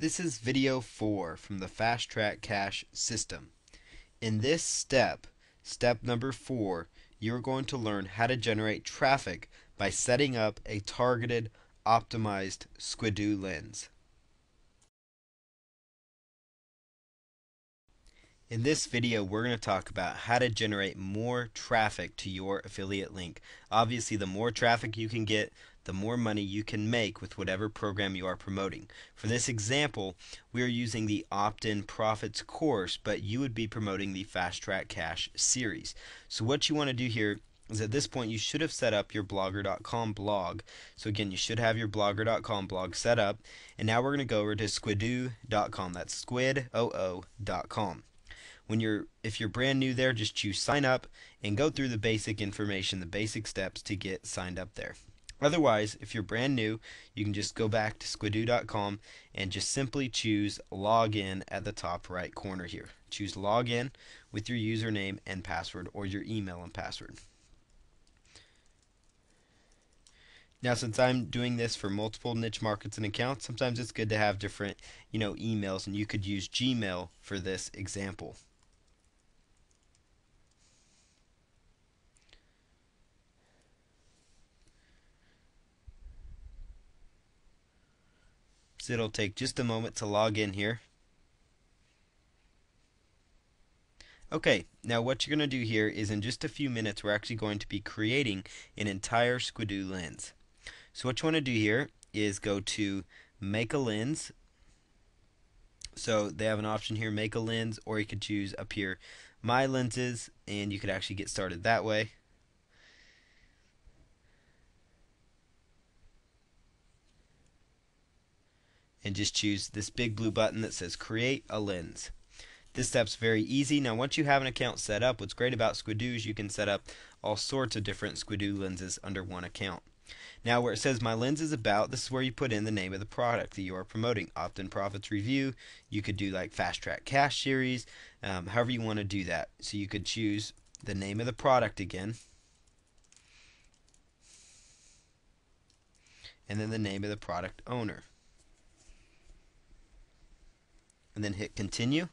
This is video 4 from the Fast Track Cache system. In this step number 4, you're going to learn how to generate traffic by setting up a targeted, optimized Squidoo lens. In this video, we're going to talk about how to generate more traffic to your affiliate link. Obviously, the more traffic you can get, the more money you can make with whatever program you are promoting. For this example, we are using the Opt-in Profits course, but you would be promoting the Fast Track Cache series. So what you want to do here is at this point you should have set up your blogger.com blog. So again, you should have your blogger.com blog set up. And now we're going to go over to squidoo.com. That's squidoo.com. If you're brand new there, just choose sign up and go through the basic information, the basic steps to get signed up there. Otherwise, if you're brand new, you can just go back to squidoo.com and just simply choose login at the top right corner here. Choose login with your username and password, or your email and password. Now, since I'm doing this for multiple niche markets and accounts, sometimes it's good to have different, emails, and you could use Gmail for this example. So it'll take just a moment to log in here. Okay, now what you're going to do here is in just a few minutes we're actually going to be creating an entire Squidoo lens. So what you want to do here is go to make a lens. So they have an option here, make a lens, or you could choose up here my lenses, and you could actually get started that way. And just choose this big blue button that says create a lens. This step's very easy. Now once you have an account set up, what's great about Squidoo is you can set up all sorts of different Squidoo lenses under one account. Now where it says my lens is about, this is where you put in the name of the product that you are promoting. Opt-in Profits Review. You could do like Fast Track Cache series, however you want to do that. So you could choose the name of the product again, and then the name of the product owner, and then hit continue.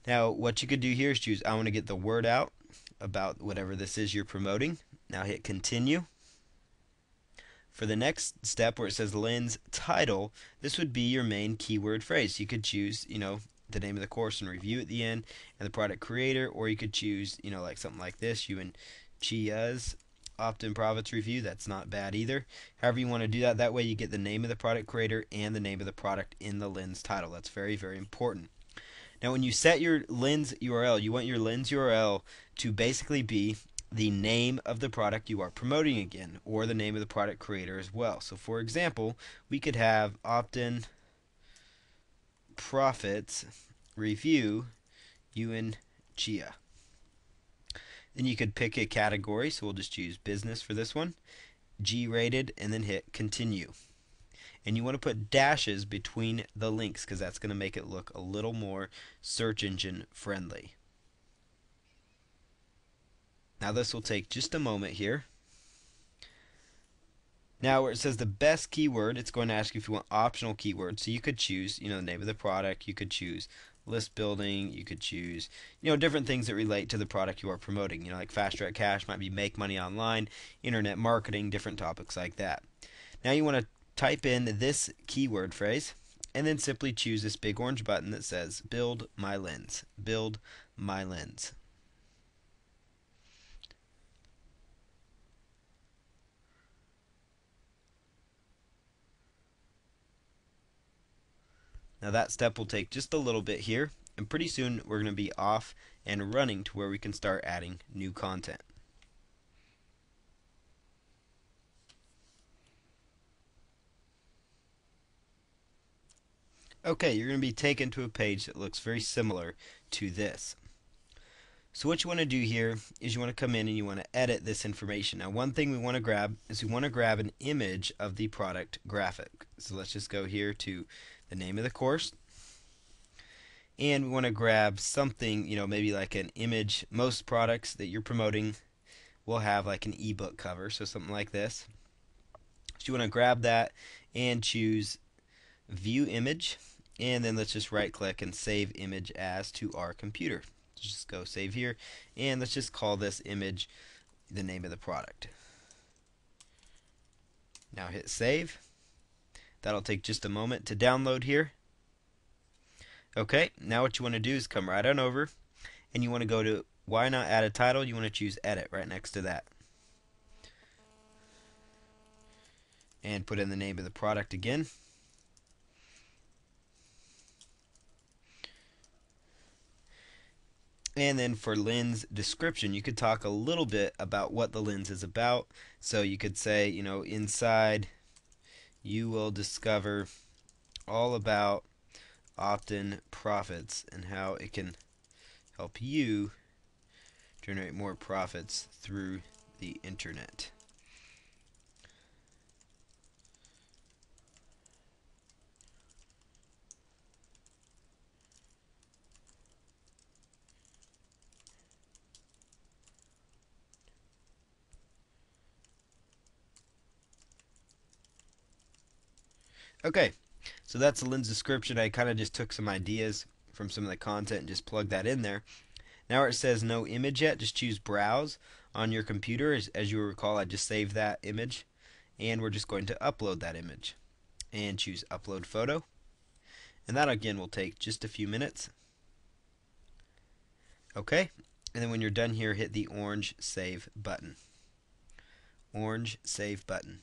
Now what you could do here is choose I want to get the word out about whatever this is you're promoting. Now hit continue. For the next step where it says lens title, this would be your main keyword phrase. You could choose, the name of the course and review at the end and the product creator, or you could choose, like something like this, you and Chia's Opt-in Profits Review. That's not bad either. However you want to do that, that way you get the name of the product creator and the name of the product in the lens title. That's very, very important. Now when you set your lens URL, you want your lens URL to basically be the name of the product you are promoting again, or the name of the product creator as well. So for example, we could have Opt-in Profits Review Yuan Chia. Then you could pick a category, so we'll just choose business for this one, G-rated, and then hit continue. And you want to put dashes between the links because that's going to make it look a little more search engine friendly. Now this will take just a moment here. Now where it says the best keyword, it's going to ask you if you want optional keywords. So you could choose, the name of the product, you could choose list building, you could choose, different things that relate to the product you are promoting. Like Fast Track Cache might be make money online, internet marketing, different topics like that. Now you want to type in this keyword phrase and then simply choose this big orange button that says build my lens. Build my lens. Now that step will take just a little bit here, and pretty soon we're going to be off and running to where we can start adding new content. Okay, you're going to be taken to a page that looks very similar to this. So what you want to do here is you want to come in and you want to edit this information. Now one thing we want to grab is we want to grab an image of the product graphic. So let's just go here to the name of the course, and we want to grab something, maybe like an image. Most products that you're promoting will have like an ebook cover, so something like this. So you want to grab that and choose view image, and then let's just right click and save image as to our computer. Just go save here, and let's just call this image the name of the product. Now hit save. That'll take just a moment to download here. Okay, now what you want to do is come right on over, and you want to go to why not add a title. You want to choose edit right next to that, and put in the name of the product again. And then for lens description, you could talk a little bit about what the lens is about. So you could say, inside you will discover all about opt-in profits and how it can help you generate more profits through the internet. Okay, so that's the lens description. I kind of just took some ideas from some of the content and just plugged that in there. Now where it says no image yet, just choose browse on your computer. As you recall, I just saved that image, and we're just going to upload that image, and choose upload photo, and that again will take just a few minutes. Okay, and then when you're done here, hit the orange save button. Orange save button.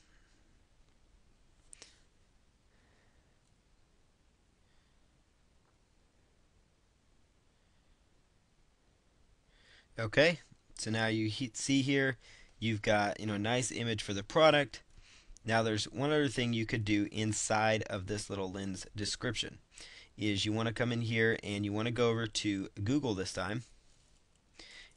Okay, so now you see here you've got a nice image for the product. Now there's one other thing you could do inside of this little lens description is you want to come in here and you want to go over to Google this time,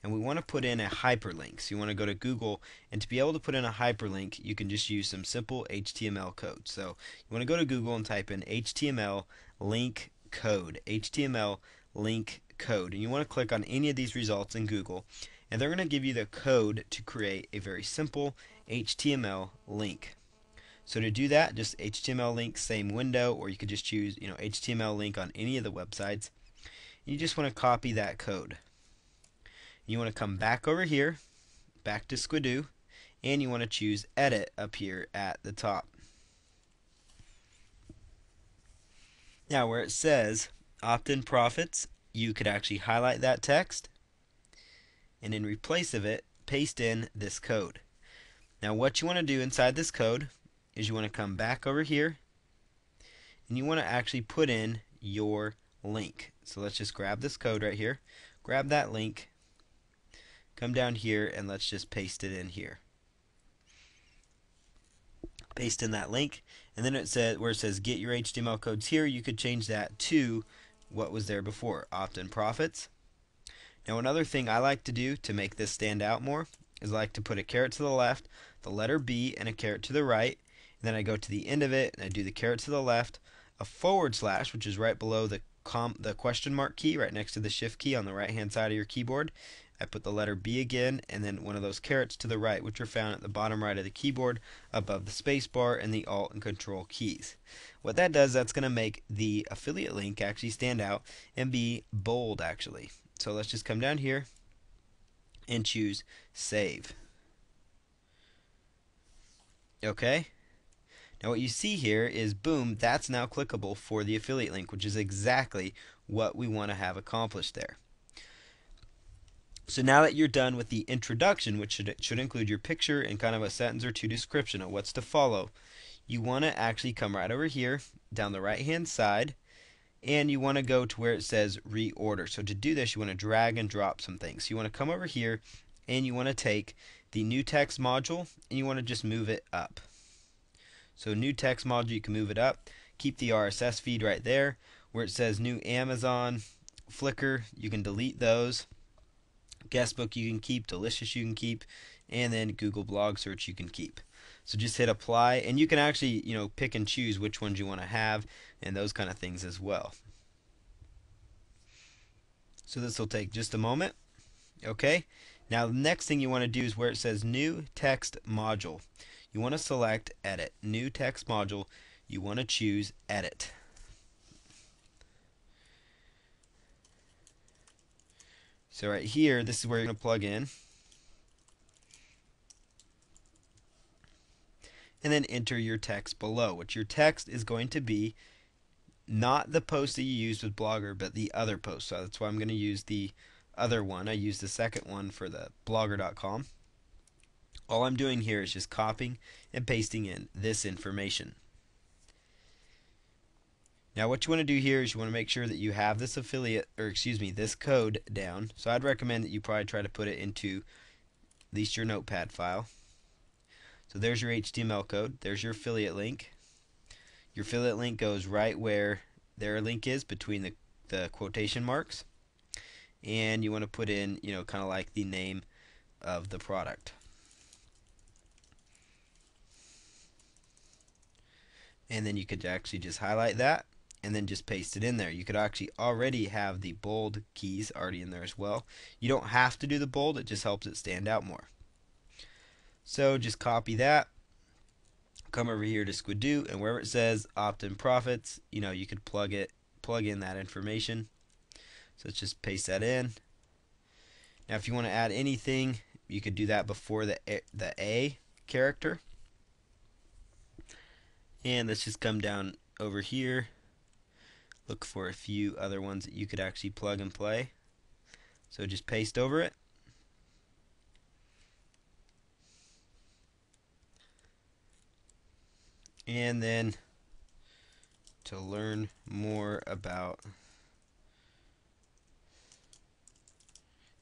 and we want to put in a hyperlink. So you want to go to Google, and to be able to put in a hyperlink you can just use some simple HTML code. So you want to go to Google and type in HTML link code, HTML link code, and you want to click on any of these results in Google, and they're going to give you the code to create a very simple HTML link. So to do that, just HTML link, same window, or you could just choose HTML link on any of the websites. You just want to copy that code. You want to come back over here, back to Squidoo, and you want to choose edit up here at the top. Now where it says opt-in profits, you could actually highlight that text, and in replace of it, paste in this code. Now what you want to do inside this code is you want to come back over here, and you want to actually put in your link. So let's just grab this code right here, grab that link, come down here, and let's just paste it in here. Paste in that link, and then it says where it says get your HTML codes here, you could change that to what was there before, opt-in profits. Now another thing I like to do to make this stand out more is I like to put a caret to the left, the letter B, and a caret to the right, and then I go to the end of it and I do the caret to the left, a forward slash, which is right below the question mark key right next to the shift key on the right hand side of your keyboard. I put the letter B again, and then one of those carets to the right, which are found at the bottom right of the keyboard above the space bar and the Alt and Control keys. What that does, that's going to make the affiliate link actually stand out and be bold actually. So let's just come down here and choose save. Okay, now what you see here is boom, that's now clickable for the affiliate link, which is exactly what we want to have accomplished there. So now that you're done with the introduction, which should include your picture and kind of a sentence or two description of what's to follow, you want to actually come right over here down the right hand side, and you want to go to where it says reorder. So to do this, you want to drag and drop some things. So you want to come over here and you want to take the new text module and you want to just move it up. So new text module, you can move it up. Keep the RSS feed right there. Where it says new Amazon, Flickr, you can delete those. Guestbook you can keep, Delicious you can keep, and then Google Blog Search you can keep. So just hit apply, and you can actually pick and choose which ones you want to have and those kind of things as well. So this will take just a moment. Okay, now the next thing you want to do is where it says new text module. You want to select edit, new text module. You want to choose edit. So right here, this is where you're going to plug in. And then enter your text below, which your text is going to be not the post that you used with Blogger, but the other post. So that's why I'm going to use the other one. I used the second one for the blogger.com. All I'm doing here is just copying and pasting in this information. Now what you want to do here is you want to make sure that you have this this code down. So I'd recommend that you probably try to put it into at least your notepad file. So there's your HTML code, there's your affiliate link. Your affiliate link goes right where their link is between the quotation marks. And you want to put in, kind of like the name of the product. And then you could actually just highlight that and then just paste it in there. You could actually already have the bold keys already in there as well. You don't have to do the bold, it just helps it stand out more. So just copy that, come over here to Squidoo, and wherever it says opt-in profits, you could plug in that information. So let's just paste that in. Now if you want to add anything, you could do that before the A character. And let's just come down over here, look for a few other ones that you could actually plug and play. So just paste over it. And then to learn more about,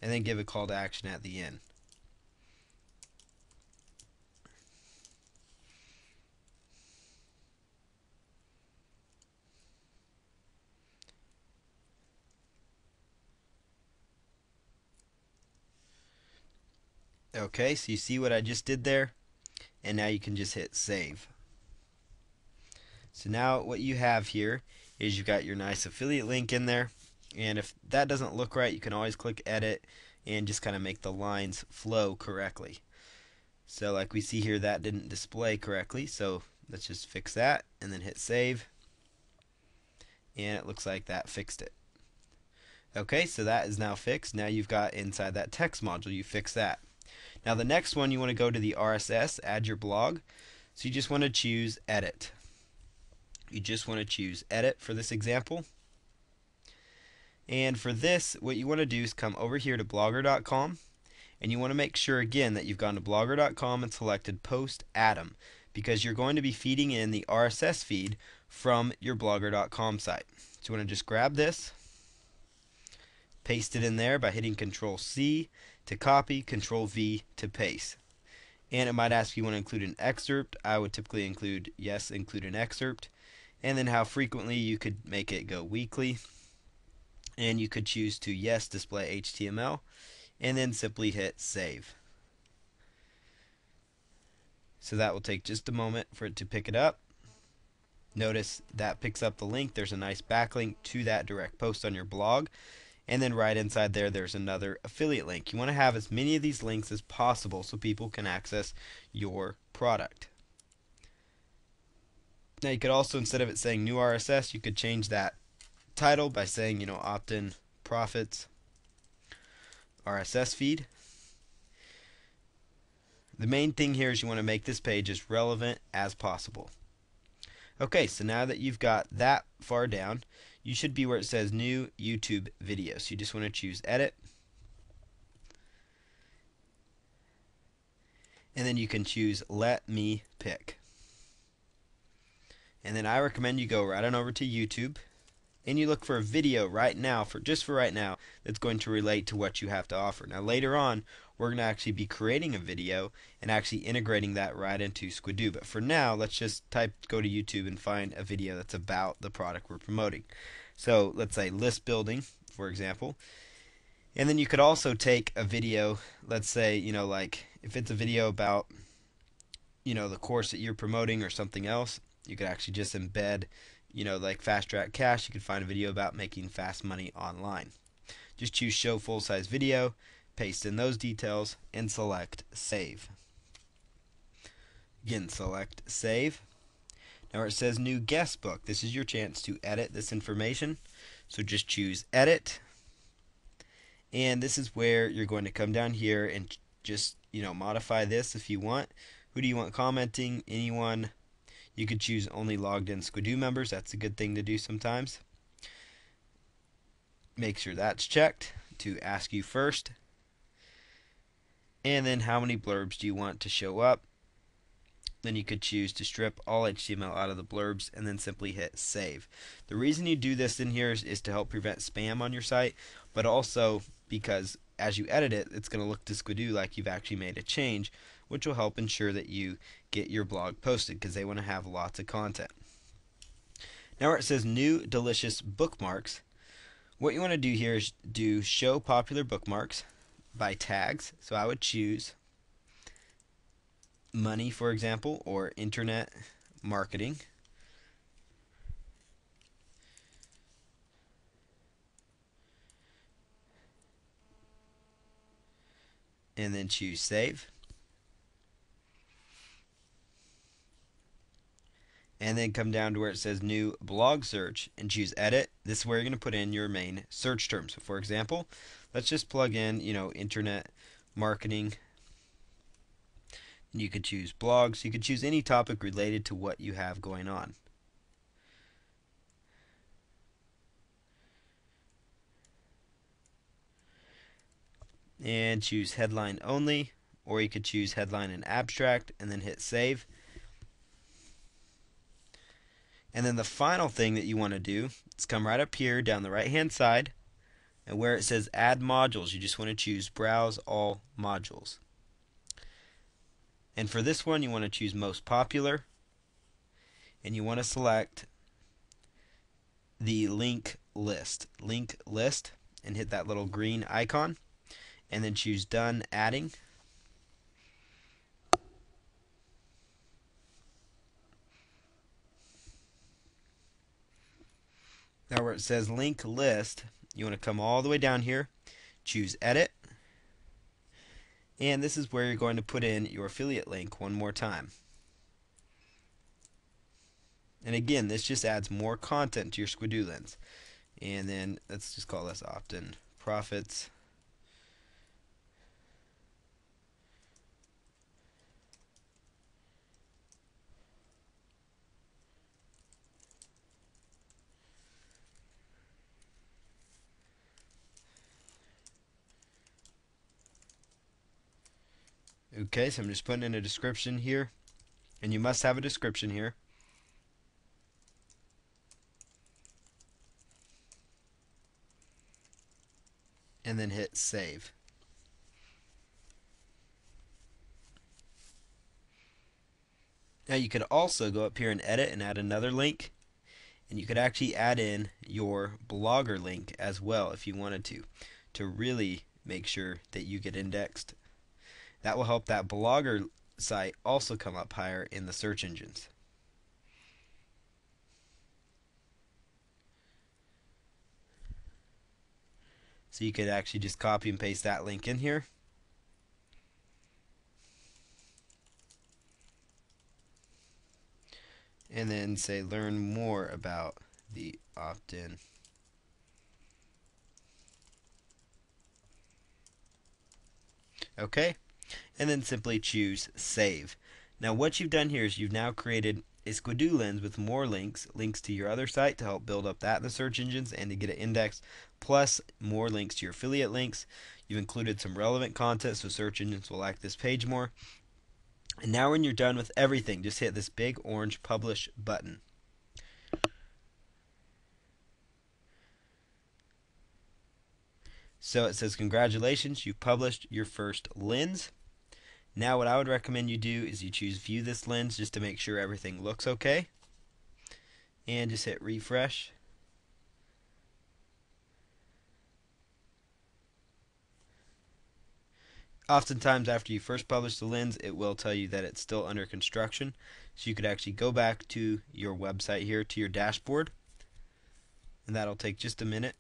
and then give a call to action at the end. Okay, so you see what I just did there, and now you can just hit save. So now what you have here is you've got your nice affiliate link in there, and if that doesn't look right, you can always click edit and just kind of make the lines flow correctly. So like we see here, that didn't display correctly, so let's just fix that and then hit save, and it looks like that fixed it. Okay, so that is now fixed. Now you've got inside that text module, you fix that. Now the next one, you want to go to the RSS, add your blog. So you just want to choose edit. You just want to choose edit for this example. And for this, what you want to do is come over here to blogger.com, and you want to make sure again that you've gone to blogger.com and selected post Atom, because you're going to be feeding in the RSS feed from your blogger.com site. So you want to just grab this, paste it in there by hitting Control C to copy, Control V to paste. And it might ask if you want to include an excerpt. I would typically include yes, include an excerpt. And then how frequently, you could make it go weekly. And you could choose to yes, display HTML, and then simply hit save. So that will take just a moment for it to pick it up. Notice that picks up the link. There's a nice backlink to that direct post on your blog. And then right inside there, there's another affiliate link. You want to have as many of these links as possible so people can access your product. Now you could also, instead of it saying new RSS, you could change that title by saying, opt-in profits RSS feed. The main thing here is you want to make this page as relevant as possible. Okay, so now that you've got that far down, you should be where it says new YouTube video. So you just want to choose edit. And then you can choose let me pick. And then I recommend you go right on over to YouTube and you look for a video right now, just for right now, that's going to relate to what you have to offer. Now later on, we're going to actually be creating a video and actually integrating that right into Squidoo. But for now, let's just go to YouTube and find a video that's about the product we're promoting. So let's say list building, for example. And then you could also take a video, let's say, like if it's a video about, the course that you're promoting or something else, you could actually just embed, like Fast Track Cash. You could find a video about making fast money online. Just choose show full size video, paste in those details, and select save. Again, select save. Now where it says new guest book, this is your chance to edit this information. So just choose edit, And this is where you're going to come down here and just, modify this if you want. Who do you want commenting? Anyone. You could choose only logged in Squidoo members. That's a good thing to do sometimes. Make sure that's checked to ask you first. And then how many blurbs do you want to show up? Then you could choose to strip all HTML out of the blurbs and then simply hit save. The reason you do this in here is to help prevent spam on your site, but also because as you edit it, it's going to look to Squidoo like you've actually made a change, which will help ensure that you get your blog posted because they want to have lots of content. Now where it says new delicious bookmarks, what you want to do here is do show popular bookmarks by tags. So I would choose money, for example, or internet marketing. And then choose save. And then come down to where it says new blog search and choose edit. This is where you're going to put in your main search terms. So for example, let's just plug in, internet marketing. You could choose blogs. You could choose any topic related to what you have going on. And choose headline only, or you could choose headline and abstract and then hit save. And then the final thing that you want to do is come right up here down the right hand side, and where it says add modules, you just want to choose browse all modules. And for this one you want to choose most popular, and you want to select the link list, and hit that little green icon, and then choose done adding. Now where it says link list, you want to come all the way down here, choose edit, and this is where you're going to put in your affiliate link one more time. And again, this just adds more content to your Squidoo lens. And then let's just call this opt-in profits. Okay, so I'm just putting in a description here, and you must have a description here. And then hit save. Now you could also go up here and edit and add another link, and you could actually add in your blogger link as well if you wanted to really make sure that you get indexed. That will help that blogger site also come up higher in the search engines. So you could actually just copy and paste that link in here. And then say learn more about the opt-in. Okay, and then simply choose save. Now what you've done here is you've now created a Squidoo lens with more links to your other site to help build up that in the search engines and to get it indexed, plus more links to your affiliate links. You've included some relevant content so search engines will like this page more. And now when you're done with everything, just hit this big orange publish button. So it says congratulations, you published your first lens. Now what I would recommend you do is you choose view this lens just to make sure everything looks okay. And just hit refresh. Oftentimes after you first publish the lens, it will tell you that it's still under construction. So you could actually go back to your website here, to your dashboard, and that'll take just a minute.